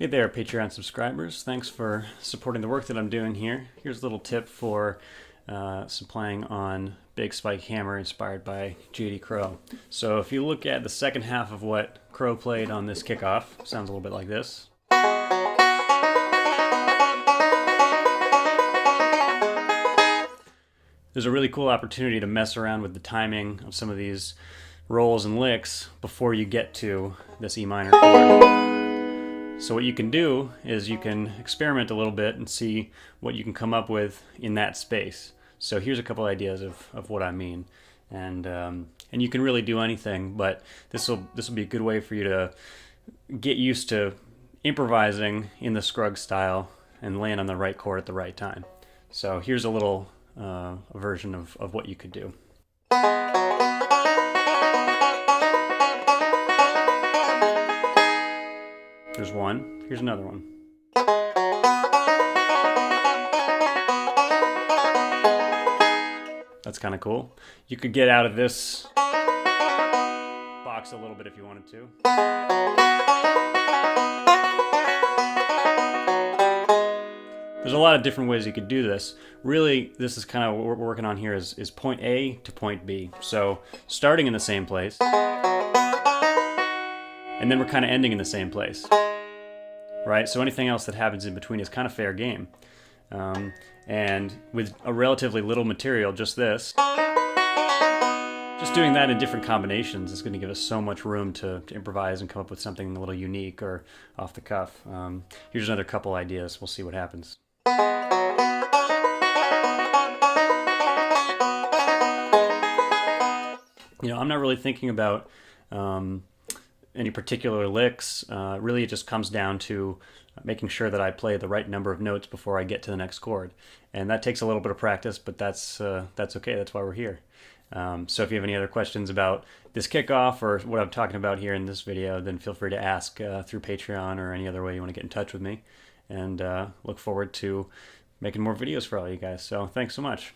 Hey there, Patreon subscribers. Thanks for supporting the work that I'm doing here. Here's a little tip for some playing on Big Spike Hammer inspired by J.D. Crowe. So if you look at the second half of what Crowe played on this kickoff, sounds a little bit like this. There's a really cool opportunity to mess around with the timing of some of these rolls and licks before you get to this E minor chord. So what you can do is you can experiment a little bit and see what you can come up with in that space. So here's a couple ideas of what I mean. And you can really do anything, but this will be a good way for you to get used to improvising in the Scruggs style and land on the right chord at the right time. So here's a little version of what you could do. There's one. Here's another one. That's kind of cool. You could get out of this box a little bit if you wanted to. There's a lot of different ways you could do this. Really, this is kind of what we're working on here is point A to point B. So starting in the same place, and then we're kind of ending in the same place. Right? So anything else that happens in between is kind of fair game. And with a relatively little material, just this, just doing that in different combinations is going to give us so much room to improvise and come up with something a little unique or off the cuff. Here's another couple ideas. We'll see what happens. You know, I'm not really thinking about any particular licks. Really, it just comes down to making sure that I play the right number of notes before I get to the next chord. And that takes a little bit of practice, but that's okay. That's why we're here. So if you have any other questions about this kickoff or what I'm talking about here in this video, then feel free to ask through Patreon or any other way you want to get in touch with me. And look forward to making more videos for all you guys. So thanks so much.